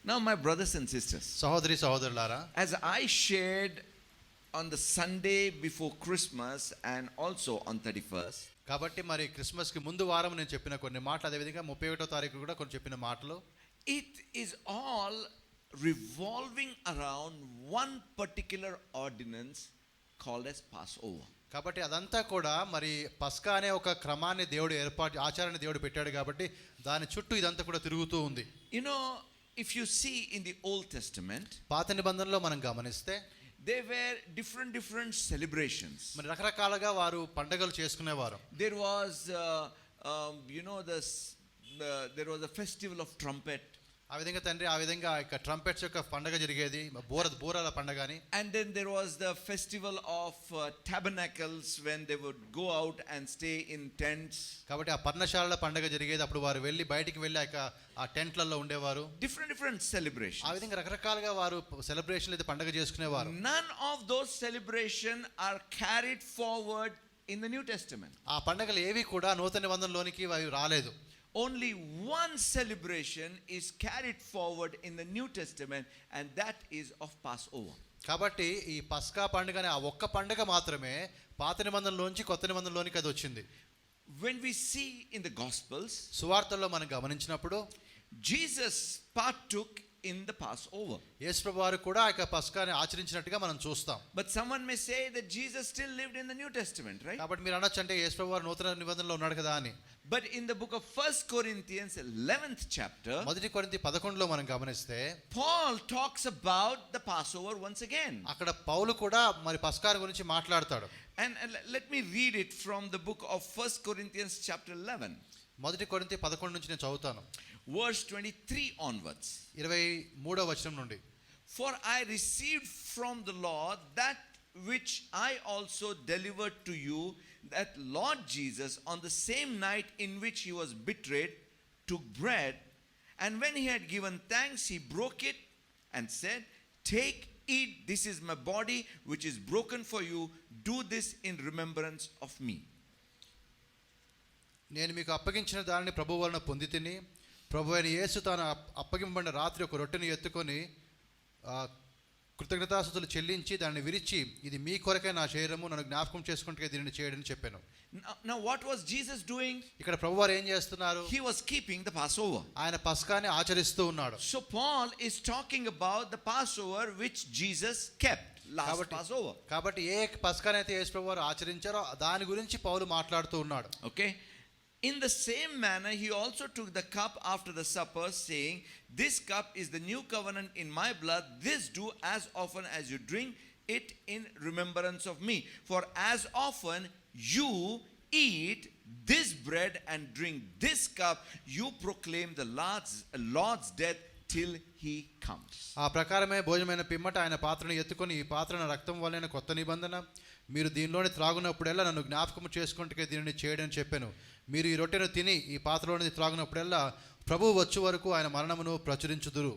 Now, my brothers and sisters, సహోదరి సహోదరులారా, as I shared on the Sunday before Christmas and also on 31st, కాబట్టి మరి క్రిస్మస్కి ముందు వారం నేను చెప్పిన కొన్ని మాటలు, అదేవిధంగా 31వ తారీఖు కూడా కొన్ని చెప్పిన మాటలు, it is all revolving around one particular ordinance called as Passover. కాబట్టి అదంతా కూడా మరి పస్కా అనే ఒక క్రమాన్ని దేవుడు ఆచారాన్ని దేవుడు పెట్టాడు కాబట్టి దాని చుట్టూ ఇదంతా కూడా తిరుగుతూ ఉంది. You know, if you see in the Old Testament, పాత నిబంధనలో మనం గమనిస్తే there were different celebrations. మరి రకరకాలుగా వారు పండుగలు చేసుకునేవారు. There was there was a festival of trumpet. ఆ విధంగా తండ్రి ఆ విధంగా ఇక ట్రంపెట్స్ యొక్క పండుగ జరిగేది, బూరల పండుగ అని. And then there was the festival of tabernacles, when they would go out and stay in tents. కాబట్టి ఆ పర్ణశాలల పండుగ జరిగేది, అప్పుడు వారు వెళ్ళి బయటికి వెళ్ళి ఆ టెంట్లలో ఉండేవారు. Different celebrations. ఆ విధంగా రకరకాలుగా వారు సెలబ్రేషన్లు అయితే పండుగ చేసుకునేవారు. None of those celebrations are carried forward in the New Testament. ఆ పండుగలు ఏవి కూడా నూతన నిబంధనలోనికి అవి రాలేదు. Only one celebration is carried forward in the New Testament, and that is of Passover. కాబట్టి ఈ పస్కా పండుగ అనే ఆ ఒక్క పండుగ మాత్రమే పాత నిబంధనలోంచి కొత్త నిబంధనలోనికి అది వచ్చింది. When we see in the Gospels, సువార్తల్లో మనం గమనించినప్పుడు Jesus partook in the Passover. యేసు ప్రభువారు కూడా ఆ పస్కాని ఆచరించినట్టుగా మనం చూస్తాం. But someone may say that Jesus still lived in the New Testament, right? కాబట్టి మీరు అనొచ్చు, అంటే యేసు ప్రభువారు నూతన నిబంధనలో ఉన్నాడు కదా అని. But in the book of 1 Corinthians 11th chapter, మొదటి కొరింథీ 11లో మనం గమనిస్తే Paul talks about the Passover once again. అక్కడ పౌలు కూడా మరి పస్కా గురించి మాట్లాడతాడు. And let me read it from the book of 1 Corinthians chapter 11. మొదటి కొరింథీ 11 నుంచి నేను చదువుతాను. Verse 23 onwards. 23వ వచనం నుండి. For I received from the Lord that which I also delivered to you, that Lord Jesus, on the same night in which he was betrayed, took bread, and when he had given thanks, he broke it and said, "Take, eat, this is my body which is broken for you. Do this in remembrance of me." నేను మీకు అప్పగించిన దానిని ప్రభువు వలన పొంది తిని, ప్రభు అయిన యేసు తాను అప్పగింపబడిన రాత్రి ఒక రొట్టెని ఎత్తుకొని కృతజ్ఞతాస్తుతులు చెల్లించి దాన్ని విరిచి, ఇది మీ కొరకే నా శరీరము, నన్ను జ్ఞాపకం చేసుకుంటే దీనిని చేయడని చెప్పాను. Now what was Jesus doing? ఇక్కడ ప్రభువారు ఏం చేస్తున్నారు? He was keeping the Passover. ఆయన పస్కాని ఆచరిస్తూ ఉన్నాడు. So Paul is talking about the Passover which Jesus kept, last Passover. కాబట్టి ఏ పస్కాని అయితే యేసు ప్రభువారు ఆచరించారో దాని గురించి పౌలు మాట్లాడుతూ ఉన్నాడు. Okay. In the same manner, he also took the cup after the supper, saying, "This cup is the new covenant in my blood. This do as often as you drink it in remembrance of me. For as often you eat this bread and drink this cup, you proclaim the Lord's death till he comes." ఆ ప్రకారమే భోజనమైన పిమ్మట ఆయన పాత్రను ఎత్తుకొని, ఈ పాత్రను రక్తం వలన కొత్త నిబంధన, మీరు దీనిలోని త్రాగునప్పుడల్లా నన్ను జ్ఞాపకం చేసుకుంటే దీనిని చేయడని చెప్పాను. మీరు ఈ రొట్టెను తిని ఈ పాత్రలోని త్రాగునప్పుడల్లా ప్రభువు వచ్చు వరకు ఆయన మరణమును ప్రచురించుదురు.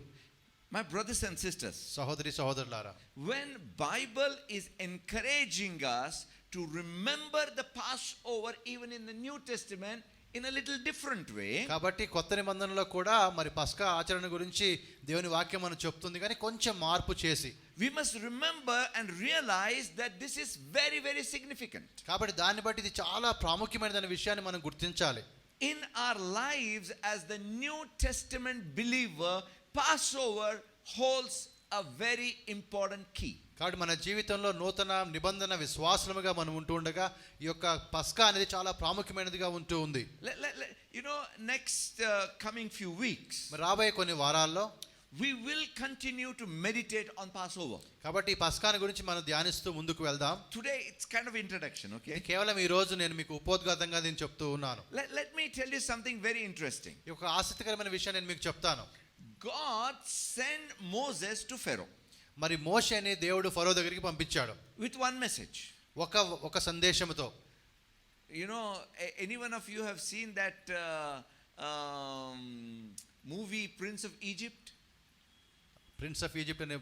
My brothers and sisters, సహోదరి సహోదరులారా, when Bible is encouraging us to remember the Passover even in the New Testament in a little different way, కాబట్టి కొత్త నిబంధనలో కూడా మరి పస్కా ఆచరణ గురించి దేవుని వాక్యం మనకు చెప్తుంది, కానీ కొంచెం మార్పు చేసి, we must remember and realize that this is very significant. కాబట్టి దాన్ని బట్టి ఇది చాలా ప్రాముఖ్యమైన విషయాన్ని మనం గుర్తించాలి. In our lives as the New Testament believer, Passover holds a very important key. కాబట్టి మన జీవితంలో నూతన నిబంధన విశ్వాసముగా మనం ఉంటూ ఉండగా ఈ యొక్క పస్కా అనేది చాలా ప్రాముఖ్యమైనదిగా ఉంటూ ఉంది. You know, next coming few weeks, రాబోయే కొన్ని వారాల్లో we will continue to meditate on Passover. కాబట్టి ఈ పస్కాని గురించి మనం ధ్యానిస్తూ ముందుకు వెళ్దాం. Today it's kind of introduction, okay? కేవలం ఈ రోజు నేను మీకు ఉపోద్ఘాతంగా నేను చెప్తూ ఉన్నాను. Let me tell you something very interesting. ఈ యొక్క ఆసక్తికరమైన విషయాన్ని నేను మీకు చెప్తాను. God sent Moses to Pharaoh. మరి మోషేని దేవుడు ఫరో దగ్గరికి పంపించాడు with one message. ఒక సందేశంతో. You know, any one of you have seen that movie Prince of Egypt? Prince of Egypt అనే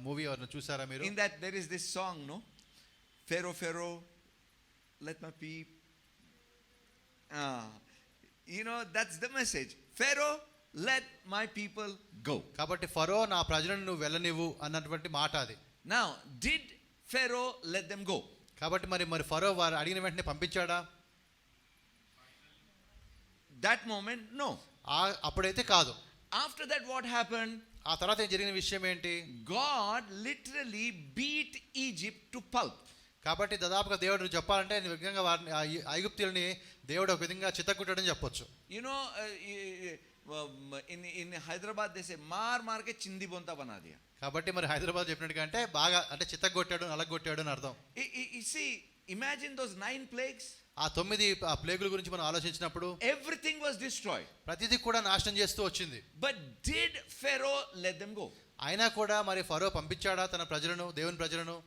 మూవీ ఎవరైనా చూసారా మీరు? In that there is this song, no? Pharaoh, let my people. You know, that's the message. Pharaoh, let my people go. కాబట్టి ఫరో నా ప్రజలను నువ్వు వెళ్ళనివ్వు అన్నటువంటి మాట అది. Now, did Pharaoh let them go? కాబట్టి మరి ఫరో వారు అడిగిన వెంటనే పంపించాడా? That moment, no. అప్పుడైతే కాదు. After that, what happened? ఆ తర్వాత జరిగిన విషయం ఏంటి? God literally beat Egypt to pulp. కాబట్టి దాదాపుగా దేవుడు చెప్పాలంటే విధంగా వారిని ఐగుప్తుల్ని దేవుడు ఒక విధంగా చిత్తకుట్టాడని చెప్పొచ్చు. You know, in Hyderabad they say maar ke chindi bonta bana diya. కాబట్టి మరి హైదరాబాద్ చెప్పినట్టుగా అంటే బాగా అంటే చిత్తగొట్టాడు నలగొట్టాడు అని అర్థం. You see, imagine those 9 plagues. ఆ 9 ప్లేగుల గురించి మనం ఆలోచించినప్పుడు everything was destroyed. ప్రతిదీ కూడా నాశనం చేస్తూ వచ్చింది. But did Pharaoh let them go? అయినా కూడా మరి ఫరో పంపించాడా తన ప్రజలను, దేవుని ప్రజలను?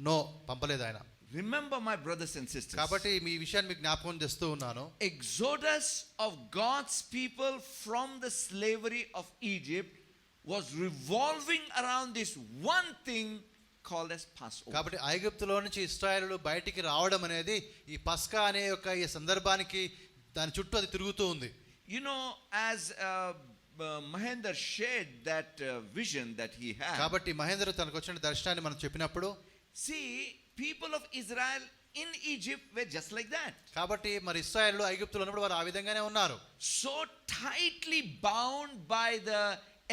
నో, పంపలేదు ఆయన. Remember, my brothers and sisters. కాబట్టి మీ విషయాన్ని మీకు జ్ఞాపకం చేస్తూ ఉన్నాను. Exodus of God's people from the slavery of Egypt was revolving around this one thing called as Passover. కాబట్టి ఐగుప్తులో నుంచి ఇశ్రాయేలులు బయటికి రావడం అనేది ఈ పస్కా అనే ఈ సందర్భానికి దాని చుట్టూ అది తిరుగుతూ ఉంది. You know, as Mahendra shared that vision that he had. కాబట్టి మహేంద్ర తనకు వచ్చిన దర్శనాన్ని మనం చెప్పినప్పుడు, see, people of Israel in Egypt were just like that. కాబట్టి మరి ఇశ్రాయేలులు ఐగుప్తులో ఉన్నప్పుడు వారు ఆ విధంగానే ఉన్నారు. So tightly bound by the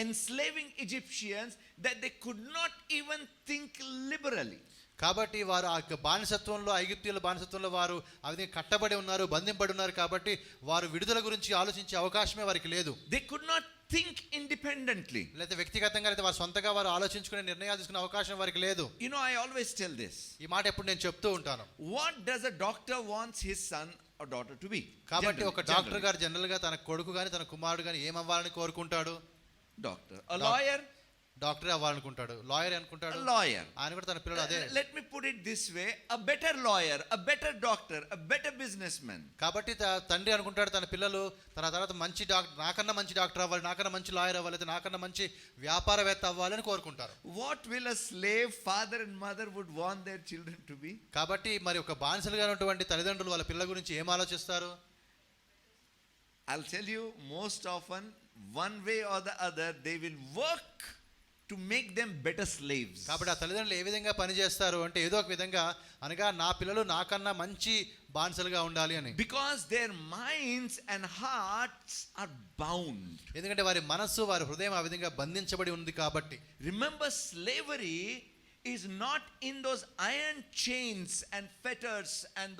enslaving Egyptians that they could not even think liberally. కాబట్టి వారు ఆ బానిసత్వంలో, ఐగుప్తీయుల బానిసత్వంలో వారు ఆ విధంగా కట్టబడి ఉన్నారు, బంధింపడి ఉన్నారు. కాబట్టి వారు విడుదల గురించి ఆలోచించే అవకాశమే వారికి లేదు. They could not think independently. లేదా వ్యక్తిగతంగా లేదా వారు సొంతగా వారు ఆలోచించుకునే నిర్ణయాలు తీసుకునే అవకాశం వారికి లేదు. You know, I always tell this. ఈ మాట ఎప్పుడు నేను చెప్తూ ఉంటాను. What does a doctor wants his son or daughter to be? కాబట్టి ఒక డాక్టర్ గారు జనరల్ గా తన కొడుకు గాని తన కుమారుడు గాని ఏం అవ్వాలని కోరుకుంటాడు? Doctor. A lawyer? డాక్టర్ అవ్వాలనుకుంటాడు. లాయర్ అనుకుంటాడు. Lawyer. ఆయన కూడా తన పిల్లలు అదే. Let me put it this way, a better lawyer, a better doctor, a better businessman. కాబట్టి తండ్రి అనుకుంటాడు తన పిల్లలు తన తర్వాత మంచి డాక్టర్, నాకన్నా మంచి డాక్టర్ అవ్వాలి, నాకన్నా మంచి లాయర్ అవ్వాలి, లేదా నాకన్నా మంచి వ్యాపారవేత్త అవ్వాలని కోరుకుంటారు. What will a slave father and mother would want their children to be? కాబట్టి మరి ఒక బానిసలుగా ఉన్నటువంటి తల్లిదండ్రులు వాళ్ళ పిల్లల గురించి ఏం ఆలోచిస్తారు? I'll tell you, most often one way or the other they will work to make them better slaves. కాబట్టి ఆ తల్లిదండ్రులు ఏ విధంగా పని చేస్తారు అంటే ఏదో ఒక విధంగా అనగా నా పిల్లలు నాకన్నా మంచి బానిసలుగా ఉండాలి అని. Because their minds and hearts are bound. ఎందుకంటే వారి మనస్సు వారి హృదయం ఆ విధంగా బంధించబడి ఉంది కాబట్టి. Remember, slavery is not in those iron chains and fetters and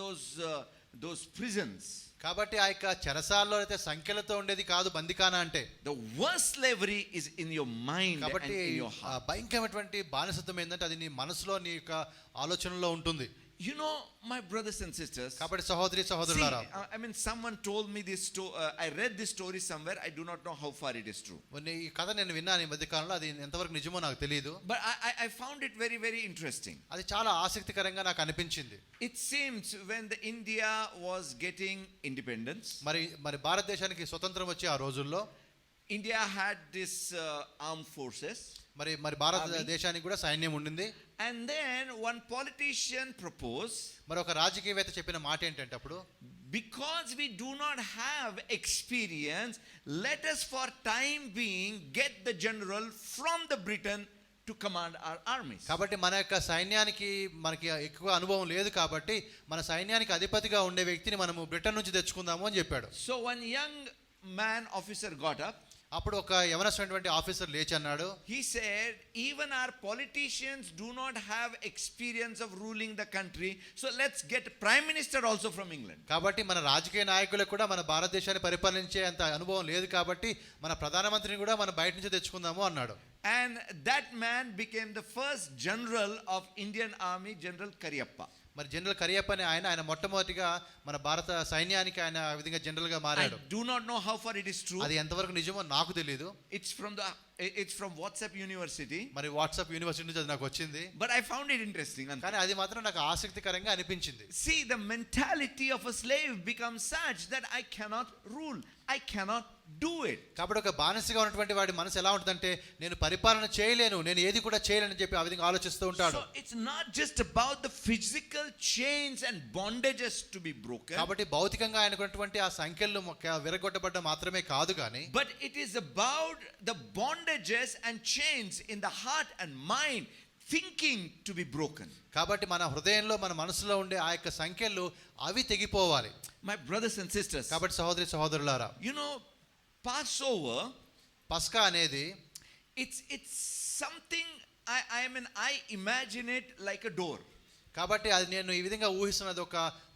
those prisons. కాబట్టి ఆ యొక్క చెరసాలలో అయితే సంఖ్యలతో ఉండేది కాదు బందికానా అంటే. The worst slavery is in your mind and in your heart. భయంకరమైనటువంటి బానిసత్వం ఏంటంటే అది నీ మనసులో నీ యొక్క ఆలోచనలో ఉంటుంది. You know, my brothers and sisters. కాబట్టి సహోదరి సహోదరులారా, I mean, someone told me this I read this story somewhere. I do not know how far it is true. ఈ కథ నేను విన్నాను ఈ మధ్య కాలంలో, అది ఎంతవరకు నిజమో నాకు తెలియదు. But I found it very, very interesting. అది చాలా ఆసక్తికరంగా నాకు అనిపించింది. It seems when the India was getting independence, మరి భారతదేశానికి స్వతంత్రం వచ్చే ఆ రోజుల్లో India had this armed forces. మరి భారతదేశానికి కూడా సైన్యం ఉండింది. And then one politician proposed, మరి ఒక రాజకీయవేత్త చెప్పిన మాట ఏంటంటే అప్పుడు, because we do not have experience, let us for time being get the general from the Britain to command our armies. కాబట్టి మన యొక్క సైన్యానికి మనకి ఎక్కువ అనుభవం లేదు కాబట్టి మన సైన్యానికి అధిపతిగా ఉండే వ్యక్తిని మనము బ్రిటన్ నుంచి తెచ్చుకుందాము అని చెప్పాడు. So one young man officer got up. అప్పుడు ఒక యవనస్తున్నటువంటి ఆఫీసర్ లేచి అన్నాడు. He said, even our politicians do not have experience of ruling the country, so let's get prime minister also from England. కాబట్టి మన రాజకీయ నాయకులకు కూడా మన భారతదేశాన్ని పరిపాలించే అంత అనుభవం లేదు కాబట్టి మన ప్రధానమంత్రిని కూడా మనం బయట నుంచి తెచ్చుకుందాము అన్నాడు. And that man became the first general of Indian Army, General Cariappa. మరి జనరల్ కరియప్ప అనే ఆయన మొట్టమొదటిగా మన భారత సైన్యానికి ఆయన ఆ విధంగా జనరల్ గా మారాడు. I do not know how far it is true. అది ఎంతవరకు నిజమో నాకు తెలియదు. It's from WhatsApp University. మరి వాట్సాప్ యూనివర్సిటీ నుంచి అది నాకు వచ్చింది. But I found it interesting. కానీ అది మాత్రం నాకు ఆసక్తికరంగా అనిపించింది. See, the mentality of a slave becomes such that I cannot rule, I cannot do it. కాబట్టి ఒక బానిసగా ఉన్నటువంటి వాడి మనసు ఎలా ఉంటుందంటే నేను పరిపాలన చేయలేను, నేను ఏది కూడా చేయలేను అని చెప్పి ఆ విధంగా ఆలోచిస్తూ ఉంటాడు. So it's not just about the physical chains and bondages to be broken, కాబట్టి భౌతికంగా ఆయనకున్నటువంటి ఆ సంఖ్యలు విరగొట్టబడ్డ మాత్రమే కాదు కానీ, but it is about the bondages and chains in the heart and mind thinking to be broken. కాబట్టి మన హృదయంలో మన మనసులో ఉండే ఆ యొక్క సంఖ్యలు అవి తెగిపోవాలి. My brothers and sisters, కాబట్టి సహోదరి సహోదరులారా, you know, Passover, పస్కా అనేది it's something, I imagine it like a door. కాబట్టి అది నేను ఈ విధంగా ఊహిస్తున్నది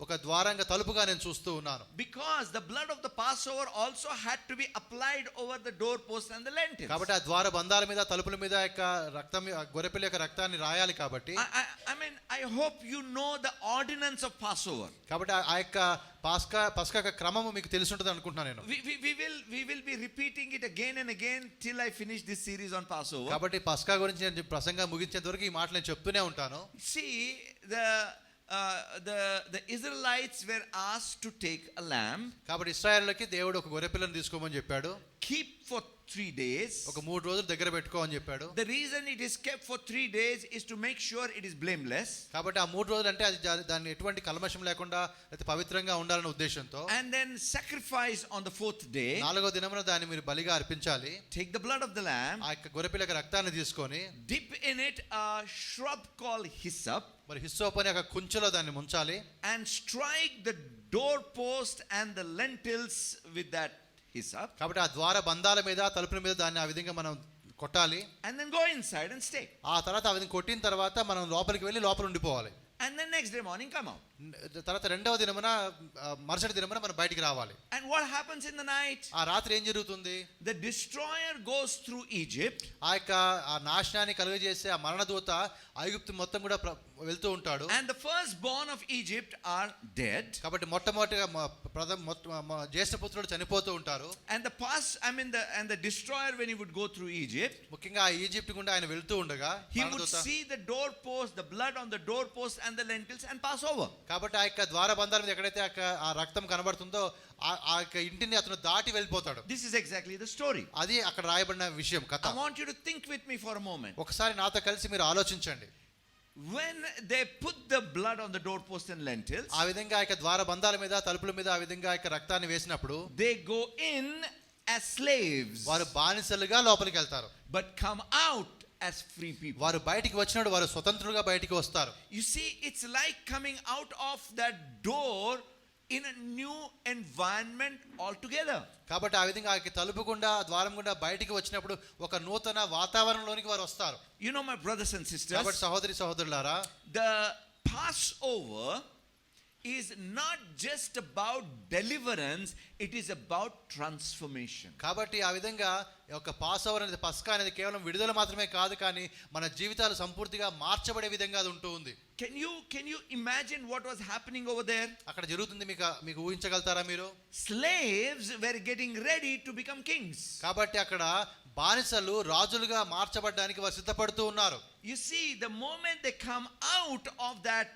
ఒక ద్వారంగా తలుపుగా నేను చూస్తూ ఉన్నాను. Because the blood of the Passover also had to be applied over the doorpost and the lintels. కాబట్టి ఆ ద్వార బంధాల మీద తలుపుల మీద యొక్క రక్తం, గొర్రెపిల్ల యొక్క రక్తాన్ని రాయాలి. కాబట్టి I mean, I hope you know the ordinance of Passover. కాబట్టి ఆ యొక్క పస్కా యొక్క క్రమము మీకు తెలిసి ఉంటుంది అనుకుంటున్నాను నేను. We will be repeating it again and again till I finish this series on Passover. కాబట్టి పస్కా గురించి నేను ప్రసంగం ముగించేంత వరకు ఈ మాటలు నేను చెప్తూనే ఉంటాను. See, the Israelites were asked to take a lamb. కాబట్టి ఇశ్రాయేలుకి దేవుడు ఒక గొర్రెపిల్లను తీసుకోమని చెప్పాడు. Keep for 3 days. ఒక 3 రోజులు దగ్గర పెట్టుకో అని చెప్పాడు. The reason it is kept for 3 days is to make sure it is blameless. కాబట్టి ఆ 3 రోజులు అంటే అది దాన్ని ఎటువంటి కల్మషం లేకుండా అయితే పవిత్రంగా ఉండాలనే ఉద్దేశంతో. And then sacrifice on the 4th day. 4వ దినమున దాన్ని మీరు బలిగా అర్పించాలి. Take the blood of the lamb. ఆ యొక్క గొర్రెపిల్ల యొక్క రక్తాన్ని తీసుకొని Dip in it a shrub called hyssop. మరి హిస్సోపు అనే ఒక కుంచెలో దాన్ని ముంచాలి. And strike the doorpost and the lintels with that hyssop. కాబట్టి ఆ ద్వార బంధాల మీద తలుపుల మీద దాన్ని ఆ విధంగా మనం కొట్టాలి. And then go inside and stay. ఆ తర్వాత ఆ విధంగా కొట్టిన తర్వాత మనం లోపలికి వెళ్ళి లోపల ఉండిపోవాలి. And then next day morning come out. తర్వాత రెండవ దినమున మరుసటి దినమున మనం బయటికి రావాలి. And what happens in the night? ఆ రాత్రి ఏం జరుగుతుంది? The destroyer goes through Egypt. ఆ యొక్క ఆ నాశనాన్ని కలుగజేసే ఆ మరణదూత ఐగుప్తు మొత్తం కూడా వెళ్తూ ఉంటాడు. And the firstborn of Egypt are dead. కాబట్టి మొట్టమొదటిగా జ్యేష్ఠపుత్రుడు చనిపోతూ ఉంటారు. And the destroyer, when he would go through Egypt, ముఖ్యంగా ఆ ఈజిప్ట్ గుండా ఆయన వెళ్తూ ఉండగా he would see the doorpost, the blood on the doorpost and the lintels, and pass over. కాబట్టి ఆ యొక్క ద్వార బంధాల మీద ఎక్కడైతే ఆ రక్తం కనబడుతుందో ఆ యొక్క ఇంటిని అతను దాటి వెళ్ళిపోతాడు. This is exactly the story. అది అక్కడ రాయబడిన విషయం కథ. I want you to think with me for a moment. ఒకసారి నాతో కలిసి మీరు ఆలోచించండి. When they put the blood on the doorpost and lintels, ఆ విధంగా ఆ యొక్క ద్వార బంధాల మీద తలుపుల మీద ఆ విధంగా ఆ యొక్క రక్తాన్ని వేసినప్పుడు they go in as slaves, వారు బానిసలుగా లోపలికి వెళ్తారు. but come out as free people. వారు బయటికి వచ్చినప్పుడు వారు స్వతంత్రులుగా బయటికి వస్తారు. You see, it's like coming out of that door in a new environment altogether. కాబట్టి ఆ విధంగా ఆ తలుపు గుండా ద్వారం గుండా బయటికి వచ్చినప్పుడు ఒక నూతన వాతావరణంలోనికి వారు వస్తారు. You know, my brothers and sisters, కాబట్టి సహోదరి సహోదరులారా, the Passover is not just about deliverance, it is about transformation. కాబట్టి ఆ విధంగా ఒక పాస్ఓవర్ అనేది పస్కా అనేది కేవలం విడుదల మాత్రమే కాదు, కానీ మన జీవితాలు సంపూర్తిగా మార్చబడే విధంగా అది ఉంటూ ఉంది. Can you imagine what was happening over there? అక్కడ జరుగుతుంది, మీకు ఊహించగలుగుతారా మీరు? Slaves were getting ready to become kings. కాబట్టి అక్కడ బానిసలు రాజులుగా మార్చబడడానికి వారు సిద్ధపడుతూ ఉన్నారు. You see, the moment they come out of that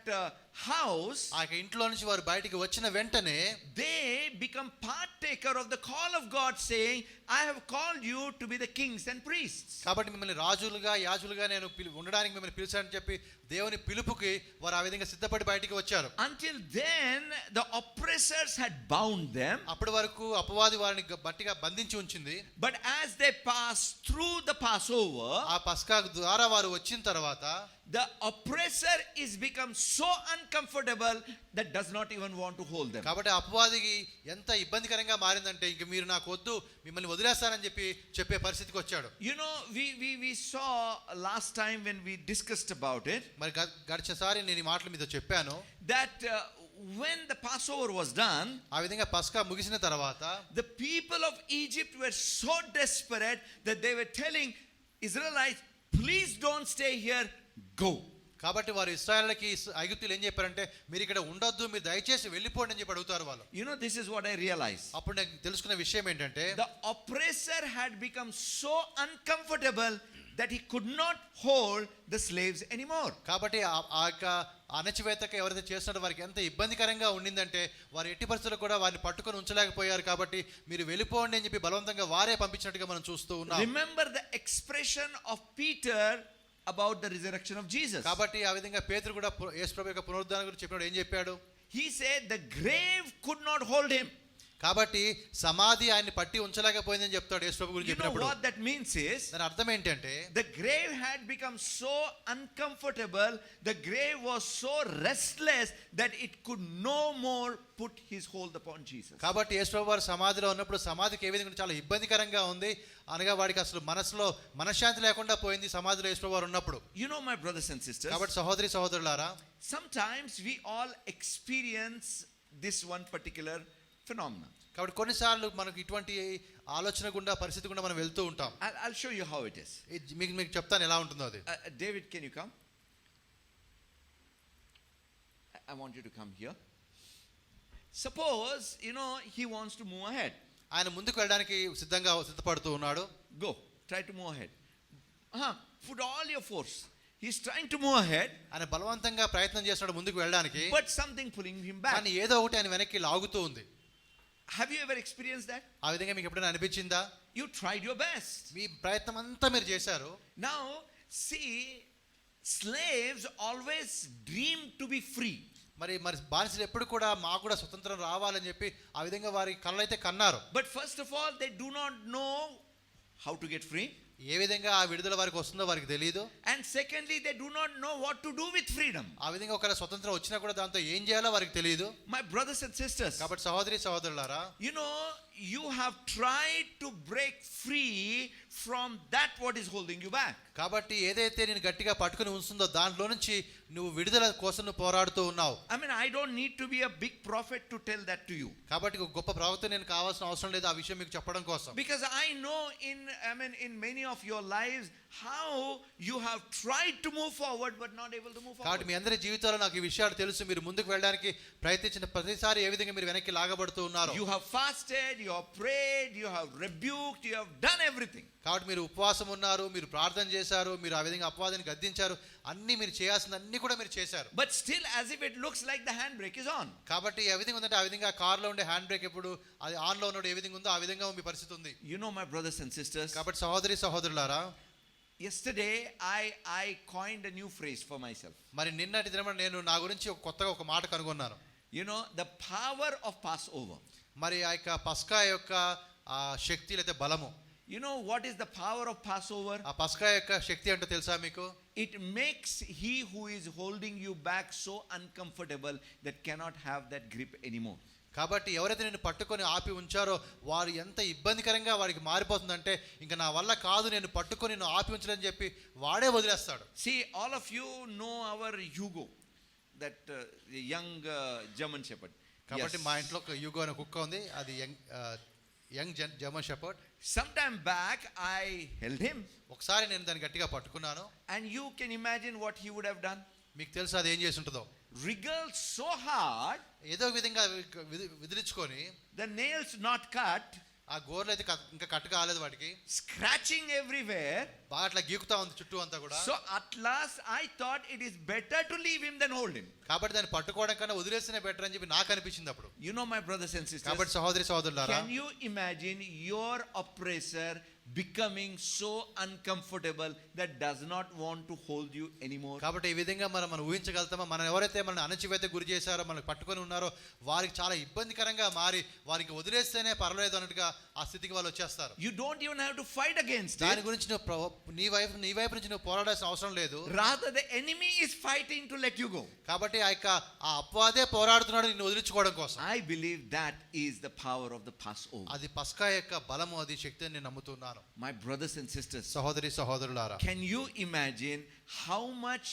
house, ఆ ఇంట్లో నుంచి వారు బయటికి వచ్చిన వెంటనే they become partaker of the call of God, saying, I have called you to be the kings and priests. కాబట్టి మిమ్మల్ని రాజులుగా యాజకులుగా నేను ఉండడానికి మిమ్మల్ని పిలిచానని చెప్పి దేవుని పిలుపుకి వారు ఆ విధంగా సిద్ధపడి బయటికి వచ్చారు. Until then the oppressors had bound them. అప్పటి వరకు అపవాది వారిని గట్టిగా బంధించి ఉంచింది. But as they passed through the Passover, ఆ పస్కా ద్వారా వారు వచ్చిన తర్వాత the oppressor is become so uncomfortable that does not even want to hold them. కాబట్టి అపవాదికి ఎంత ఇబ్బందికరంగా మారిందంటే ఇంక మీరు నాకు వద్దు, మిమ్మల్ని వదిలేస్తానని చెప్పే పరిస్థితికి వచ్చాడు. You know, we saw last time when we discussed about it, మరి గడిచినసారి నేను ఈ మాటలు మీతో చెప్పాను, that when the Passover was done, ఆ విధంగా పస్కా ముగిసిన తర్వాత the people of Egypt were so desperate that they were telling Israelites, please don't stay here, go. కాబట్టి వారు ఇశ్రాయేలుకి ఐగుప్తీయులు ఏం చెప్పారంటే, మీరు ఇక్కడ ఉండొద్దు, మీరు దయచేసి వెళ్ళిపోండి అని చెప్పి అడుగుతారు వాళ్ళు. You know, this is what I realized. అప్పుడు నేను తెలుసుకున్న విషయం ఏంటంటే, the oppressor had become so uncomfortable that he could not hold the slaves anymore. కాబట్టి ఆ యొక్క అణచివేతక ఎవరైతే చేస్తున్నారో వారికి ఎంత ఇబ్బందికరంగా ఉండిందంటే వారు ఎట్టి పరిస్థితుల్లో కూడా వారిని పట్టుకొని ఉంచలేకపోయారు. కాబట్టి మీరు వెళ్ళిపోండి అని చెప్పి బలవంతంగా వారే పంపించినట్టుగా మనం చూస్తూ ఉన్నాం. Remember the expression of Peter about the resurrection of Jesus. కాబట్టి ఆ విధంగా పేతురు కూడా యేసుప్రభు యొక్క పునరుద్ధానం గురించి చెప్పినప్పుడు ఏం చెప్పాడు? He said the grave could not hold him. కాబట్టి సమాధి ఆయన్ని పట్టి ఉంచలేకపోయిందని చెప్తాడు యేసుప్రభు గురించి You know చెప్పినప్పుడు. what that means is, దాని అర్థం ఏంటంటే the grave had become so uncomfortable, the grave was so restless that it could no more put his hold upon Jesus. కాబట్టి యేసుప్రభు వారు సమాధిలో ఉన్నప్పుడు సమాధికి ఏ విధంగా చాలా ఇబ్బందికరంగా ఉంది అనగా వాడికి అసలు మనసులో మనశ్శాంతి లేకుండా పోయింది సమాధిలో యేసుప్రభు వారు ఉన్నప్పుడు. You know, my brothers and sisters, కాబట్టి సహోదరి సహోదరులారా, sometimes we all experience this one particular phenomenon. కాబట్టి కొన్నిసార్లు మనకు ఇటువంటి ఆలోచన గుండా పరిస్థితి గుండా మనం వెళ్తూ ఉంటాం. I'll show you how it is. మీకు చెప్తాను ఎలా ఉంటుందో అది. David, can you come? I want you to come here. Suppose, he wants to move ahead. ఆయన ముందుకు వెళ్ళడానికి సిద్ధపడుతూ ఉన్నాడు. Go, try to move ahead. Put all your force. He's trying to move ahead. ఆయన బలవంతంగా ప్రయత్నం చేస్తున్నాడు ముందుకు వెళ్ళడానికి. But something pulling him back. కానీ ఏదో ఒకటి ఆయన వెనక్కి లాగుతూ ఉంది. Have you ever experienced that? ఆ విధంగా మీకు ఎప్పుడైనా అనిపించిందా? You tried your best. మీ ప్రయత్నం అంతా మీరు చేశారు. Now, see, slaves always dream to be free. మరి బానిసలు ఎప్పుడు కూడా మాకు కూడా స్వతంత్రం రావాలని చెప్పి ఆ విధంగా వారి కళ్ళైతే కన్నారు. But first of all, they do not know how to get free. ఏ విధంగా ఆ విడుదల వారికి వస్తుందో వారికి తెలియదు. And secondly, they do not know what to do with freedom. ఆ విధంగా ఒకవేళ స్వతంత్రం వచ్చినా కూడా దాంతో ఏం చేయాలో వారికి తెలియదు. My brothers and sisters, కాబట్టి సహోదరి సహోదరులారా, you have tried to break free from that what is holding you back. కాబట్టి ఏదైతే నేను గట్టిగా పట్టుకుని ఉంచుతుందో దాంట్లో నుంచి నువ్వు విడుదల కోసం నువ్వు పోరాడుతూ ఉన్నావు. I don't need to be a big prophet to tell that to you. కాబట్టి ఒక గొప్ప ప్రవక్త నేను కావాల్సిన అవసరం లేదు ఆ విషయం మీకు చెప్పడం కోసం. Because I know in many of your lives how you have tried to move forward but not able to move forward. కాబట్టి మీ అందరి జీవితాల్లో నాకు ఈ విషయాలు తెలుసు. మీరు ముందుకు వెళ్ళడానికి ప్రయత్నించిన ప్రతిసారి ఏ విధంగా మీరు వెనక్కి లాగబడుతూ ఉన్నారు. You have fasted, you have prayed, you have rebuked, you have done everything. కాబట్టి మీరు ఉపవాసం ఉన్నారు, మీరు ప్రార్థన చేశారు, మీరు ఆ విధంగా అపవాదిని గద్దించారు, అన్ని మీరు చేయాల్సిన అన్ని కూడా మీరు చేశారు. But still as if it looks like the handbrake is on. కాబట్టి ఏ విధంగా ఉందంటే ఆ విధంగా కార్లో ఉండే హ్యాండ్ బ్రేక్ ఎప్పుడు అది ఆన్ లో ఉన్నప్పుడు ఏ విధంగా ఉందో ఆ విధంగా మీ పరిస్థితి ఉంది. My brothers and sisters, కాబట్టి సహోదరి సహోదరులారా, yesterday I coined a new phrase for myself. మరి నిన్నటి దినం నేను నా గురించి కొత్తగా ఒక మాట కనుగొన్నాను. The power of Passover. మరి ఆ యొక్క పస్కా యొక్క శక్తి లేదా బలము. What is the power of Passover? ఆ పస్కా యొక్క శక్తి అంటే తెలుసా మీకు? It makes he who is holding you back so uncomfortable that cannot have that grip anymore. కాబట్టి ఎవరైతే నేను పట్టుకొని ఆపి ఉంచారో వారు ఎంత ఇబ్బందికరంగా వారికి మారిపోతుందంటే ఇంకా నా వల్ల కాదు నేను పట్టుకొని నేను ఆపి ఉంచలేని చెప్పి వాడే వదిలేస్తాడు. See, all of you know our Hugo, that young German shepherd. కాబట్టి మా ఇంట్లో ఒక యూగో అనే కుక్క ఉంది. అది young German shepherd. Sometime back I held him. ఒకసారి నేను దాన్ని గట్టిగా పట్టుకున్నాను. And you can imagine what he would have done. మీకు తెలుసు అది ఏం చేసి ఉంటుందో. Wriggled so hard, ఏదో విధంగా విదిలించుకొని, the nails not cut, ఆ గోర్లు అయితే ఇంకా కట్ కాలేదు వాటికి, scratching everywhere, బాగా అట్లా గీకుతా ఉంది చుట్టూ అంతా కూడా. So at last I thought it is better to leave him than hold him. కాబట్టి దాన్ని పట్టుకోవడం కన్నా వదిలేస్తేనే బెటర్ అని చెప్పి నాకు అనిపించింది అప్పుడు. My brothers and sisters, కాబట్టి సహోదరి సహోదరులారా, can you imagine your oppressor becoming so uncomfortable that does not want to hold you anymore? కాబట్టి ఈ విధంగా మనం ఊహించగలుగుతామా? మనం ఎవరైతే మనల్ని అణచివేత గురి చేశారో, మనల్ని పట్టుకొని ఉన్నారో వారికి చాలా ఇబ్బందికరంగా మారి వారికి వదిలేస్తేనే పర్వాలేదు అన్నట్టుగా ఆ స్థితికి వాళ్ళు వచ్చేస్తారు. You don't even have to fight against it. దాని గురించి నీ వైపు నుంచి నువ్వు పోరాడాల్సిన అవసరం లేదు. Rather the enemy is fighting to let you go. కాబట్టి ఆ అపవాదే పోరాడుతున్నాడు నిన్ను వదిలించుకోవడం కోసం. I believe that is the power of the Passover. అది పస్కా యొక్క బలము, అది శక్తి అని నేను నమ్ముతున్నాను. My brothers and sisters, సహోదరి సహోదరులారా, can you imagine how much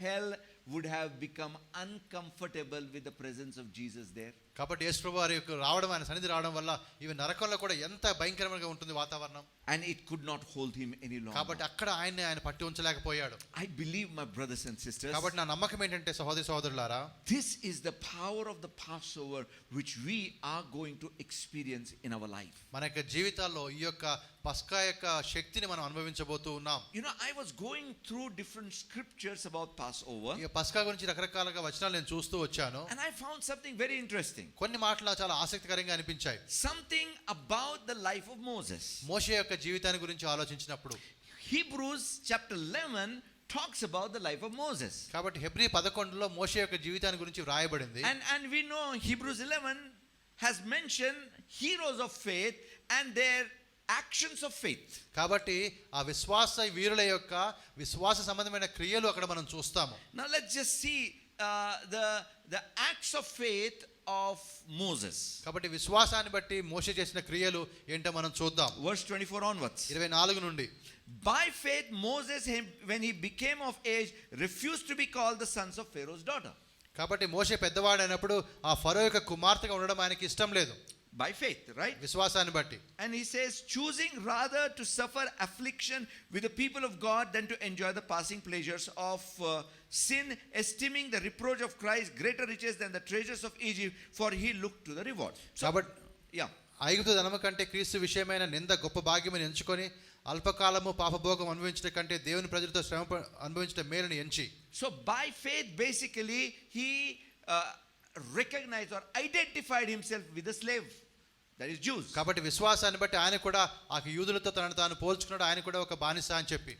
hell would have become uncomfortable with the presence of Jesus there? కాబట్టి యేసు ప్రభువు వారి యొక్క రావడం, ఆయన సన్నిధి రావడం వల్ల ఇవి నరకంలో కూడా ఎంత భయంకరంగా ఉంటుంది వాతావరణం. And it could not hold him any longer. కాబట్టి అక్కడ ఆయన పట్టి ఉంచలేకపోయాడు. I believe, my brothers and sisters, కాబట్టి నా నమ్మకం ఏంటంటే సహోదరి సహోదరులారా, this is the power of the Passover which we are going to experience in our life. మన యొక్క జీవితాల్లో ఈ యొక్క పస్కా యొక్క శక్తిని మనం అనుభవించబోతూ ఉన్నాం. You know, I was going through different scriptures about Passover, ఈ పస్కా గురించి రకరకాలుగా వచనాలు నేను చూస్తూ వచ్చాను. and I found something very interesting. కొన్ని మాటలు నాకు చాలా ఆసక్తికరంగా అనిపించాయి. Something about the life of Moses. మోషే యొక్క జీవితాన్ని గురించి ఆలోచించినప్పుడు Hebrews chapter 11 talks about the life of Moses. కాబట్టి హెబ్రీ 11లో మోషే యొక్క జీవితాన్ని గురించి వ్రాయబడింది. And we know Hebrews 11 has mentioned heroes of faith and their actions of faith. కాబట్టి ఆ విశ్వాస వీరుల యొక్క విశ్వాస సంబంధమైన క్రియలు అక్కడ మనం చూస్తాము. Now let's just see the acts of faith of Moses. కాబట్టి విశ్వాసాన్ని బట్టి మోషే చేసిన క్రియలు ఏంటో మనం చూద్దాం. Verse 24 onwards. 24 నుండి. By faith Moses, when he became of age, refused to be called the sons of Pharaoh's daughter. కాబట్టి మోషే పెద్దవాడైనప్పుడు ఆ ఫరో యొక్క కుమార్తెగా ఉండడం ఆయనకి ఇష్టం లేదు. By faith, right? విశ్వాసాన్ని బట్టి. And he says, choosing rather to suffer affliction with the people of God than to enjoy the passing pleasures of sin, esteeming the reproach of Christ greater riches than the treasures of Egypt, for he looked to the reward. కాబట్టి Yeah. ఐగుప్తు ధనము కంటే క్రీస్తు విషయమైన నింద గొప్ప భాగ్యమని ఎంచుకొని అల్పకాలము పాపభోగం అనుభవించడం కంటే దేవుని ప్రజలతో శ్రమ అనుభవించడం మేలుని ఎంచి. So by faith basically he recognized or identified himself with the slave, that is Jews. కాబట్టి విశ్వాసాన్ని బట్టి ఆయన కూడా ఆ యూదులతో తనను తాను పోల్చుకున్నాడు. ఆయన కూడా ఒక బానిస అని చెప్పి.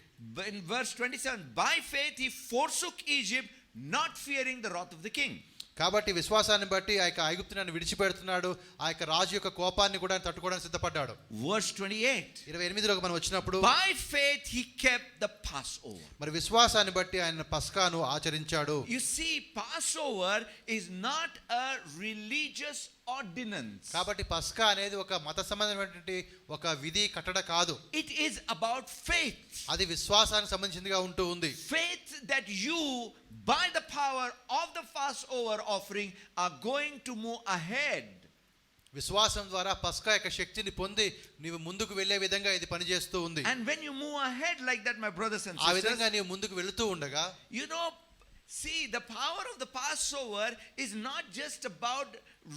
In verse 27, by faith he forsook Egypt, not fearing the wrath of the king. కాబట్టి విశ్వాసాన్ని బట్టి ఆ యొక్క ఐగుప్తుని విడిచిపెడుతున్నాడు. ఆ యొక్క రాజు యొక్క కోపాన్ని కూడా తట్టుకోవడానికి సిద్ధపడ్డాడు. Verse 28, 28లోకి మనం వచ్చినప్పుడు by faith he kept the Passover. మరి విశ్వాసాన్ని బట్టి ఆయన పస్కాను ఆచరించాడు. You see, Passover is not a religious ordinance. కాబట్టి పస్కా అనేది ఒక మత సంబంధమైనటువంటి ఒక విధి కట్టడ కాదు. It is about faith. అది విశ్వాసానికి సంబంధించిందిగా ఉంటూ ఉంది. Faith that you, by the power of the Passover offering, are going to move ahead. విశ్వాసం ద్వారా పస్కా యొక్క శక్తిని పొంది నీవు ముందుకు వెళ్ళే విధంగా ఇది పనిచేస్తూ ఉంది. And when you move ahead like that, my brothers and ఆ విధంగా sisters, నీవు ముందుకు వెళుతూ ఉండగా you know, see, the power of the Passover is not just about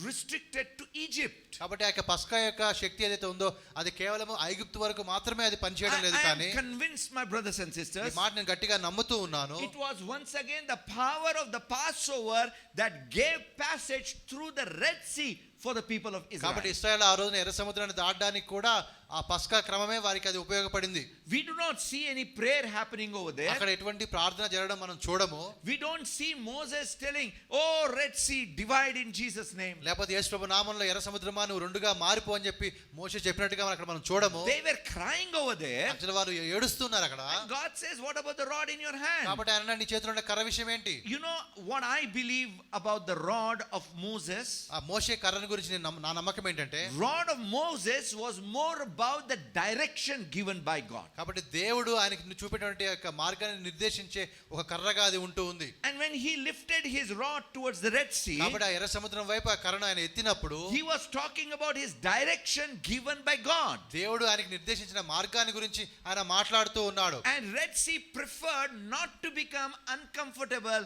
restricted to Egypt. కాబట్టి ఆ యొక్క పస్కా యొక్క శక్తి ఏదైతే ఉందో అది కేవలం ఐగుప్తు వరకు మాత్రమే అది పనిచేయడం లేదు. I కానీ am convinced, my brothers and ఈ sisters, మాట నేను గట్టిగా నమ్ముతూ ఉన్నాను. it was once again the power of the Passover that gave passage through the Red Sea for the people of Israel. కాబట్టి ఇశ్రాయేలు ఆ రోజున ఎర్ర సముద్రాన్ని దాటడానికి కూడా ఆ పస్కా క్రమమే వారికి అది ఉపయోగపడింది. We do not see any prayer happening over there. అక్కడ ఎటువంటి ప్రార్థన జరగడం మనం చూడము. We don't see Moses telling, oh Red Sea, divide in Jesus name. లేకపోతే యేసు ప్రభు నామములో ఎర్ర సముద్రమా నువ్వు రెండుగా మారిపో అని చెప్పి మోషే చెప్పినట్టుగా అక్కడ మనం చూడము. They were crying over there. Actually వారు ఏడుస్తున్నారు అక్కడ. And God says, what about the rod in your hand? కాబట్టి ఆయన నీ చేతిలో ఉన్న కర్ర విషయం ఏంటి? You know what I believe about the rod of Moses? ఆ మోషే కర్రను గురించి నా నమ్మకం ఏంటంటే Rod of Moses was more about the direction given by God. కాబట్టి దేవుడు ఆయనకి చూపేటువంటి యొక్క మార్గాన్ని నిర్దేశించే ఒక కర్రగా అది ఉంటూ ఉంది. And when he lifted his rod towards the Red Sea, కాబట్టి ఆ ఎర్ర సముద్రం వైపు ఆ కర్రను ఆయన ఎత్తినప్పుడు he was talking about his direction given by God. దేవుడు ఆయనకి నిర్దేశించిన మార్గాన్ని గురించి ఆయన మాట్లాడుతూ ఉన్నాడు. And Red Sea preferred not to become uncomfortable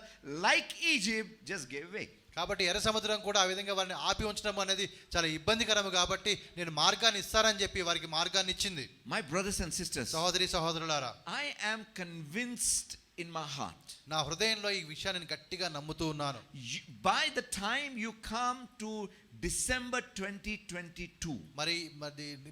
like Egypt, just gave way. కాబట్టి ఎర్ర సముద్రం కూడా ఆ విధంగా వారిని ఆపి ఉంచడం అనేది చాలా ఇబ్బందికరము. కాబట్టి నేను మార్గాన్ని ఇస్తానని చెప్పి వారికి మార్గాన్ని ఇచ్చింది. My brothers and sisters, సహోదరి సహోదరులారా, I am convinced in my heart, నా హృదయంలో ఈ విషయాన్ని నేను గట్టిగా నమ్ముతూ ఉన్నాను. by the time you come to December 2022, మరి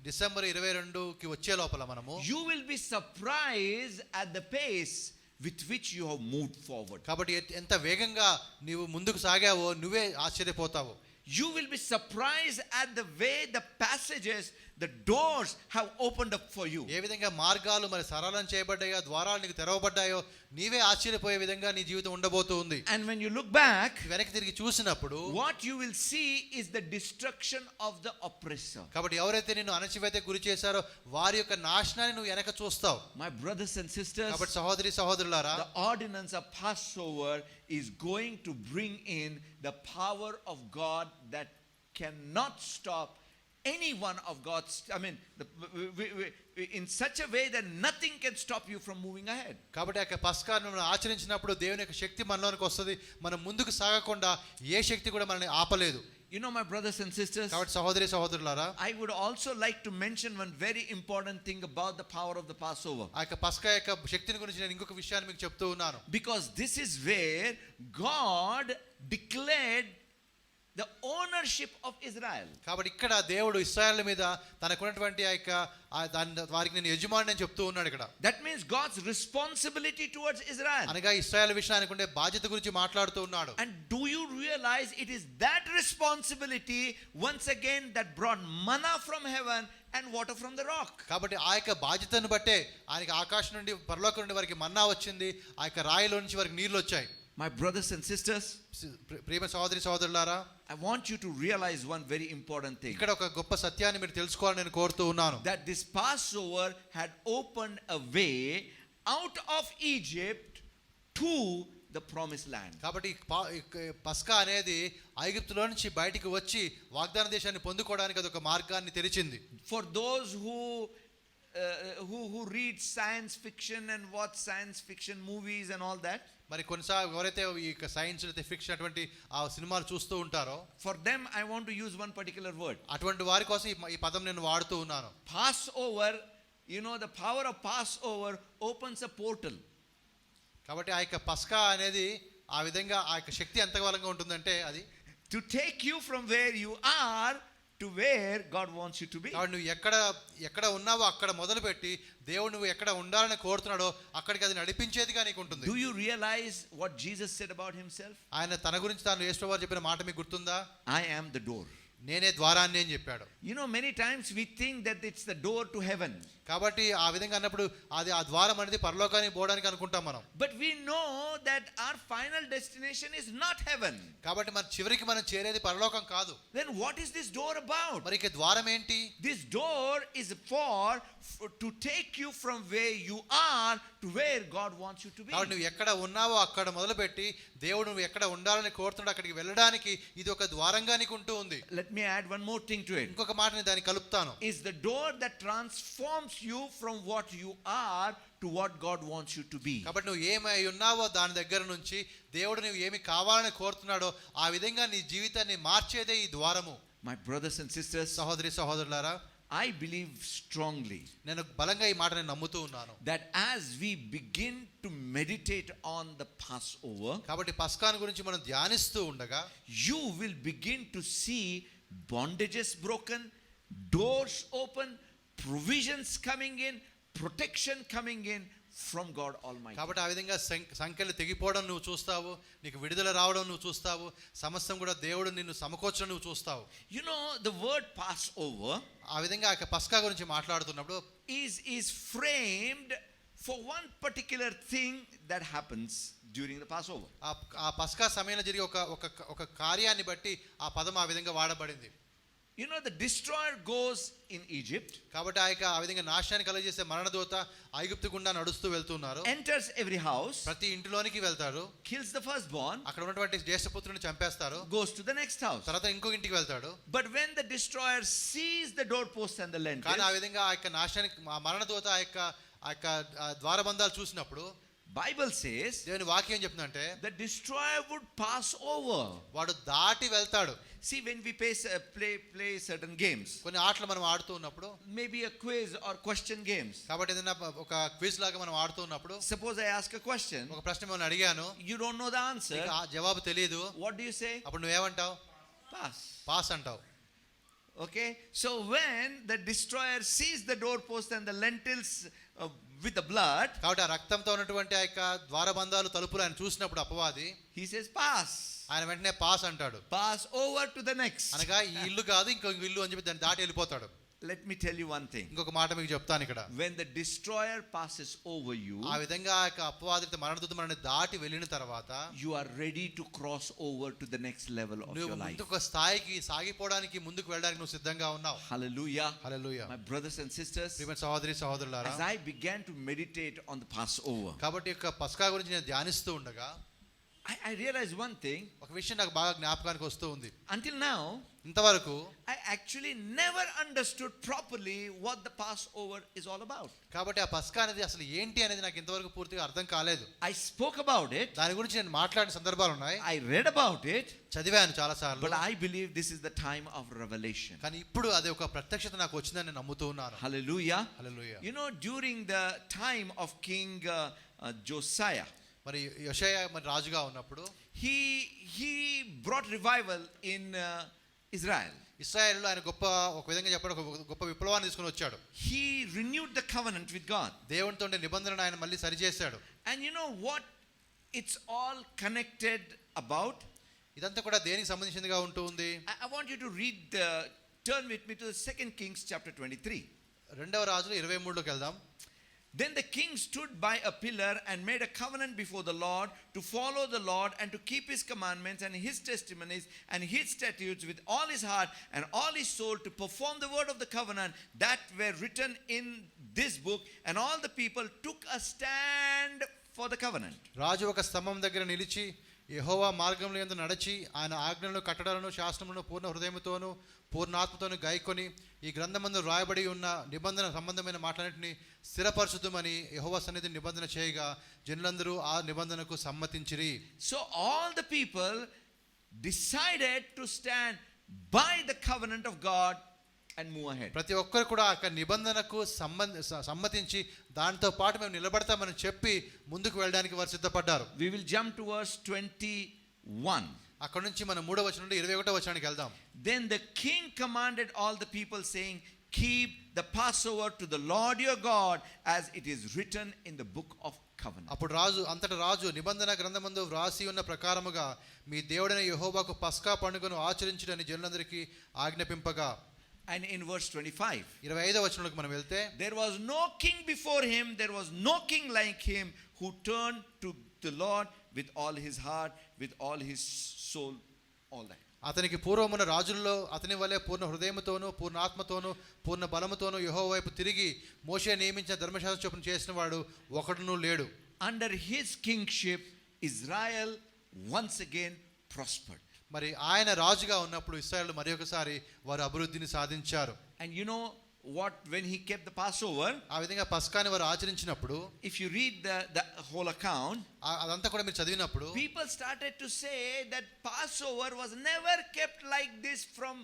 డిసెంబర్ 22కి వచ్చే లోపల మనము you will be surprised at the pace with which you have moved forward. కాబట్టి ఎంత వేగంగా నీవు ముందుకు సాగావో నువ్వే ఆశ్చర్యపోతావు. You will be surprised at the way the passages, the doors have opened up for you. ఏ విధంగా మార్గాలు మరి సరళం చేయబడ్డాయో, ద్వారాలు నీకు తెరవబడ్డాయో నీవే ఆశ్చర్యపోయే విధంగా నీ జీవితం ఉండబోతూ ఉంది. And when you look back, వెనక్కి తిరిగి చూసినప్పుడు what you will see is the destruction of the oppressor. కాబట్టి ఎవరైతే నిన్ను అణచివేత గురి చేశారో వారి యొక్క నాశనాన్ని నువ్వు వెనక చూస్తావు. My brothers and sisters, కాబట్టి సహోదరి సహోదరులారా, the ordinance of Passover is going to bring in the power of God that cannot stop any one of God's, in such a way that nothing can stop you from moving ahead. కాబట్టి ఆ పస్కాను మనం ఆచరించినప్పుడు దేవుని యొక్క శక్తి మనలోనికి వస్తుంది. మనం ముందుకు సాగకుండా ఏ శక్తి కూడా మనల్ని ఆపలేదు. You know, my brothers and sisters, కాబట్టి సహోదరి సహోదరులారా, I would also like to mention one very important thing about the power of the Passover. ఆ యొక్క పస్కా యొక్క శక్తిని గురించి నేను ఇంకొక విషయాన్ని మీకు చెప్తూ ఉన్నాను. Because this is where God declared the ownership of Israel. కాబట్టి ఇక్కడ దేవుడు ఇశ్రాయేలు మీద తనకున్నటువంటి ఆ యొక్క వారికి నేను యజమాని అని చెప్తూ ఉన్నాడు ఇక్కడ. That means God's responsibility towards Israel. అనగా ఇశ్రాయేలు విషయానికి ఉండే బాధ్యత గురించి మాట్లాడుతూ ఉన్నాడు. And do you realize it is that responsibility once again that brought manna from heaven and water from the rock? కాబట్టి ఆ యొక్క బాధ్యతను బట్టే ఆయనకి ఆకాశం నుండి పరలోకం నుండి వారికి మన్నా వచ్చింది, ఆ యొక్క రాయిలో నుంచి వారికి నీళ్లు వచ్చాయి. My brothers and sisters, ప్రియమైన సహోదరి సహోదరులారా, I want you to realize one very important thing. ఇక్కడ ఒక గొప్ప సత్యాన్ని మీరు తెలుసుకోవాలని నేను కోరుతూ ఉన్నాను. That this Passover had opened a way out of Egypt to the promised land. కాబట్టి పస్కా అనేది ఐగుప్తులో నుంచి బయటికి వచ్చి వాగ్దాన దేశాన్ని పొందుకోవడానికి అది ఒక మార్గాన్ని తెరిచింది. For those who read science fiction and watch science fiction movies and all that, మరి కొన్నిసార్లు ఎవరైతే ఈ సైన్స్ అయితే ఫిక్షన్ అటువంటి ఆ సినిమాలు చూస్తూ ఉంటారో, for them I want to use one particular word. అటువంటి వారి కోసం ఈ పదం నేను వాడుతూ ఉన్నాను. Passover, you know, the power of Passover opens a portal. కాబట్టి ఆ యొక్క పస్కా అనేది ఆ విధంగా ఆ యొక్క శక్తి ఎంత బలంగా ఉంటుందంటే అది to take you from where you are to where God wants you to be. కాబట్టి నువ్వు ఎక్కడ ఉన్నావో అక్కడ మొదలుపెట్టి దేవుడు నువ్వు ఎక్కడ ఉండాలని కోరుతున్నాడో అక్కడికి అది నడిపించేదిగా నీకు ఉంటుంది. Do you realize what Jesus said about himself? ఆయన తన గురించి తాను యేసుప్రభువు చెప్పిన మాట మీకు గుర్తుందా? I am the door. నేనే ద్వారాన్ని అని చెప్పాడు. You know, many times we think that it's the door to heaven. కాబట్టి ఆ విధంగా అన్నప్పుడు అది ఆ ద్వారం అనేది పరలోకానికి పోవడానికి అనుకుంటాం మనం. But we know that our final destination is not heaven. కాబట్టి మన చివరికి మనం చేరేది పరలోకం కాదు. Then what is this door about? మరి ఈ ద్వారం ఏంటి? This door is for to take you from where you are to where God wants you to be. కాబట్టి నువ్వు ఎక్కడ ఉన్నావో అక్కడ మొదలుపెట్టి దేవుడు నువ్వు ఎక్కడ ఉండాలని కోరుతున్నాడో అక్కడికి వెళ్ళడానికి ఇది ఒక ద్వారంగా నీకు ఉంటూ ఉంది. Let me add one more thing to it. ఇంకొక మాటని దానికి కలుపుతాను. Is the door that transforms you from what you are to what God wants you to be. కాబట్టి నువ్వు ఏమై ఉన్నావో దాని దగ్గర నుంచి దేవుడు నువ్వు ఏమి కావాలని కోరుతున్నాడో ఆ విధంగా నీ జీవితాన్ని మార్చేదే ఈ ద్వారము. My brothers and sisters, సహోదరి సహోదరులారా, I believe strongly నేను బలంగా ఈ మాటని నమ్ముతూ ఉన్నాను. that as we begin to meditate on the Passover, కాబట్టి పస్కాను గురించి మనం ధ్యానిస్తూ ఉండగా you will begin to see bondages broken, doors open, provisions coming in, protection coming in from God Almighty. కాబట్టి ఆ విధంగా సంఖ్యలు తెగిపోవడం నువ్వు చూస్తావు, నీకు విడుదల రావడం నువ్వు చూస్తావు, సమస్తం కూడా దేవుడు నిన్ను సమకూర్చడం నువ్వు చూస్తావు. You know, the word Passover ఆ విధంగా ఆ పస్కా గురించి మాట్లాడుతున్నప్పుడు is framed for one particular thing that happens during the Passover. ఆ పస్కా సమయంలో జరిగే ఒక కార్యాన్ని బట్టి ఆ పదం ఆ విధంగా వాడబడింది. You know, the destroyer goes in Egypt. కాబట్టి ఆ విధంగా నాశనాన్ని కలుగజేసే మరణదూత ఐగుప్తు గుండా నడుస్తూ వెళ్తున్నారు. Enters every house. ప్రతి ఇంటిలోనికి వెళ్తాడు. Kills the firstborn. అక్కడ ఉన్నటువంటి జ్యేష్ఠపుత్రుని చంపేస్తారు. Goes to the next house. తర్వాత ఇంకో ఇంటికి వెళ్తాడు. But when the destroyer sees the doorpost and the lintels, కానీ ఆ విధంగా ఆ యొక్క నాశనానికి మరణదూత ఆ యొక్క ద్వారబంధాలు చూసినప్పుడు Bible says దేవుని వాక్యం చెప్తుందంటే the destroyer would pass over. వాడు దాటి వెళ్తాడు. See, when we play certain games, కొన్ని ఆటలు మనం ఆడుతూ ఉన్నప్పుడు, maybe a quiz or question games. కాబట్టి ఏదైనా ఒక క్విజ్ లాగా మనం ఆడుతూ ఉన్నప్పుడు, Suppose I ask a question, ఒక ప్రశ్న నేను అడిగాను, you don't know the answer, జవాబు తెలియదు. what do you say? అప్పుడు నువ్వేమంటావు? పాస్ అంటావు. Okay, so when the destroyer sees the doorpost and the lintels with the blood, కాబట్టి ఆ రక్తంతో ఉన్నటువంటి ఆ యొక్క ద్వారబంధాలు తలుపులు ఆయన చూసినప్పుడు అపవాది, he says pass. ఆయన వెంటనే పాస్ అంటాడు. Pass over to the next. అనగా ఈ ఇల్లు కాదు ఇంకొక ఇల్లు అని చెప్పి దాన్ని దాటి వెళ్ళిపోతాడు. Let me tell you one thing. ఇంకొక మాట మీకు చెప్తాను ఇక్కడ. When the destroyer passes over you, ఆ విధంగా ఆ యొక్క అపవాది మరణదూత మనల్ని దాటి వెళ్ళిన తర్వాత, you are ready to cross over to the next level of your life. ఇంకొక స్థాయికి సాగిపోవడానికి ముందుకు వెళ్ళడానికి నువ్వు సిద్ధంగా ఉన్నావు. Hallelujah. Hallelujah. My brothers and sisters, ప్రియమైన సహోదరి సహోదరులారా, as I began to meditate on the Passover, కాబట్టి యొక్క పస్కా గురించి నేను ధ్యానిస్తూ ఉండగా, I realized one thing. ఒక విషయం నాకు బాగా జ్ఞాపకానికి వస్తూ ఉంది. Until now, ఇంతవరకు I actually never understood properly what the Passover is all about. కాబట్టి ఆ పస్కా అనేది అసలు ఏంటి అనేది నాకు ఇంతవరకు పూర్తిగా అర్థం కాలేదు. I spoke about it. దాని గురించి నేను మాట్లాడిన సందర్భాలు ఉన్నాయి. I read about it. చదివాను చాలా సార్లు. But I believe this is the time of revelation. కానీ ఇప్పుడు అది ఒక ప్రత్యక్షత నాకు వచ్చిందని నేను నమ్ముతూ ఉన్నాను. Hallelujah. Hallelujah. You know, during the time of King Josiah, మరి యోషయా మరి రాజుగా ఉన్నప్పుడు he brought revival in Israel. ఇశ్రాయేలులో ఆయన ఒక విధంగా చెప్పాడు, ఒక గొప్ప విప్లవాన్ని తీసుకొని వచ్చాడు. He renewed the covenant with God. దేవునితో ఉండే నిబంధనను ఆయన మళ్ళీ సరిచేశాడు. And you know what it's all connected about? ఇదంతా కూడా దేనికి సంబంధించిందిగా ఉంటూ ఉంది. I want you to turn with me to the 2 Kings chapter 23. రెండవ రాజులు 23లోకి వెళ్దాం. Then the king stood by a pillar and made a covenant before the Lord to follow the Lord and to keep his commandments and his testimonies and his statutes with all his heart and all his soul, to perform the word of the covenant that were written in this book. And all the people took a stand for the covenant. రాజు ఒక స్తంభం దగ్గర నిలిచి యెహోవా మార్గంలో యందు నడిచి ఆయన ఆజ్ఞలను కట్టడలను శాసనములను పూర్ణ హృదయముతోను పూర్ణాత్మతోను గాయకొని ఈ గ్రంథమందు రాయబడి ఉన్న నిబంధన సంబంధమైన మాటలన్నింటినీ స్థిరపరచుదుమని యెహోవా సన్నిధిని నిబంధన చేయగా జనులందరూ ఆ నిబంధనకు సమ్మతించిరి. So all the people decided to stand by the covenant of God and move ahead. ప్రతి ఒక్కరు కూడా ఆ నిబంధనకు సమ్మతించి దానితో పాటు మేము నిలబడతామని చెప్పి ముందుకు వెళ్ళడానికి వారు సిద్ధపడ్డారు. We will jump to verse 21. అక్కడ నుంచి మనం 3వ వచనం నుండి 21వ వచనానికి వెళ్దాం. Then the king commanded all the people, saying, keep the Passover to the Lord your God, as it is written in the book of covenant. అప్పుడు రాజు నిబంధన గ్రంథమందు వ్రాసి ఉన్న ప్రకారముగా మీ దేవుడైన యెహోవాకు పస్కా పండుగను ఆచరించుడని జనులందరికీ ఆజ్ఞాపింపగా. And in verse 25, 25వ వచనంలోకి మనం వెళ్తే, there was no king before him, there was no king like him, who turned to the Lord with all his heart, with all his soul, all that. అతనికి పూర్వమున రాజుల్లో అతని వలె పూర్ణ హృదయముతోను పూర్ణ ఆత్మతోను పూర్ణ బలముతోను యెహోవా వైపు తిరిగి మోషే నియమించిన ధర్మశాస్త్రం చొప్పున చేసిన వాడు ఒకడును లేడు. Under his kingship, Israel once again prospered. మరి ఆయన రాజుగా ఉన్నప్పుడు ఇశ్రాయేలు మరి ఒకసారి వారు అభివృద్ధిని సాధించారు. And you know what, when he kept the Passover, ఆ విధంగా పస్కాని వారు ఆచరించినప్పుడు, if you read the whole account, అదంతా కూడా మీరు చదివినప్పుడు, people started to say that Passover was never kept like this from,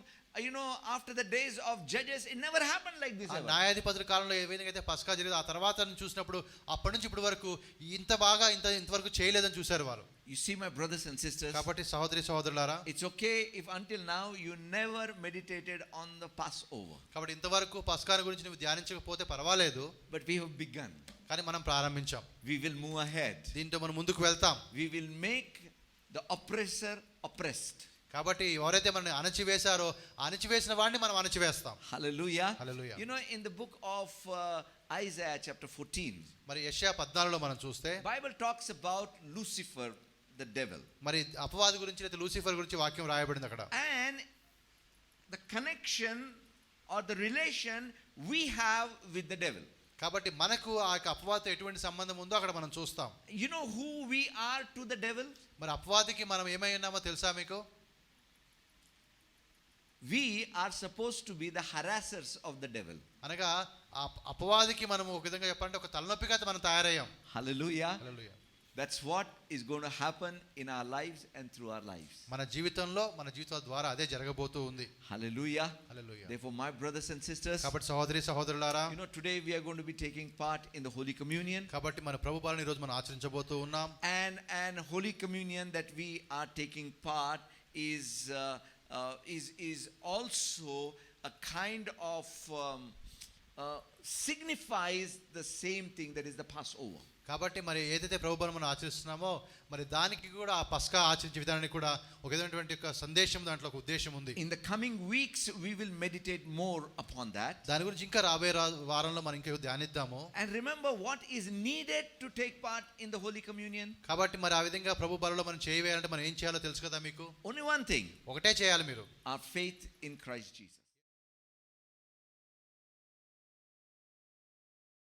after the days of Judges. It never happened like this ever. న్యాయాధిపతుల కాలంలో ఏ విధంగా అయితే పస్కా జరిగిందో ఆ తర్వాత చూసినప్పుడు అప్పటి నుంచి ఇప్పటి వరకు ఇంత బాగా ఇంతవరకు చేయలేదని చూశారు వారు. You see, my brothers and sisters, కాబట్టి సహోదరి సహోదరులారా, it's okay if until now you never meditated on the Passover. కాబట్టి ఇంతవరకు పస్కాని గురించి నువ్వు ధ్యానించకపోతే పర్వాలేదు, but we have begun. కానీ మనం ప్రారంభించాం. We will move ahead. దీంతో మనం ముందుకు వెళ్తాం. We will make the oppressor oppressed. కాబట్టి ఎవరైతే మనల్ని అణచివేశారో అణచివేసిన వాడిని మనం అణచివేస్తాం. Hallelujah. Hallelujah. You know, in the book of Isaiah chapter 14, మరి యెషయా 14లో మనం చూస్తే Bible talks about Lucifer, the devil. మరి అపవాది గురించి లేదా లూసిఫర్ గురించి వాక్యం రాయబడింది అక్కడ. And the connection or the relation we have with the devil. కాబట్టి మనకు ఆ అపవాదితో ఎటువంటి సంబంధం ఉందో అక్కడ మనం చూస్తాం. You know who we are to the devil? మరి అపవాదికి మనం ఏమై ఉన్నామో తెలుసా మీకు? We are supposed to be the harassers of the devil. అనగా అపవాదికి మనం ఒక విధంగా చెప్పాలంటే ఒక తలనొప్పిగా మనం తయారయ్యాం. Hallelujah. Hallelujah. That's what is going to happen in our lives and through our lives. మన జీవితంలో మన జీవితాల ద్వారా అదే జరగబోతూ ఉంది. Hallelujah. Hallelujah. Therefore, my brothers and sisters, కాబట్టి సహోదరి సహోదరులారా, today we are going to be taking part in the Holy Communion. కాబట్టి మన ప్రభు బలిని ఈ రోజు మనం ఆచరించబోతూ ఉన్నాం. And Holy Communion that we are taking part is also a kind of signifies the same thing, that is the Passover. కాబట్టి మరి ఏదైతే ప్రభు బలిని మనం ఆచరిస్తున్నామో మరి దానికి కూడా ఆ పస్కా ఆచరించే విధానానికి కూడా ఒక విధమైనటువంటి ఒక సందేశం, దాంట్లో ఒక ఉద్దేశం ఉంది. In the coming weeks we will meditate more upon that. దాని గురించి ఇంకా రాబోయే వారంలో మనం ఇంకా ధ్యానిద్దాము. And remember what is needed to take part in the Holy Communion. కాబట్టి మరి ఆ విధంగా ప్రభు బలిలో మనం చేయవేయాలంటే మనం ఏం చేయాలో తెలుసు కదా మీకు? Only one thing. ఒకటే చేయాలి మీరు. Our faith in Christ Jesus.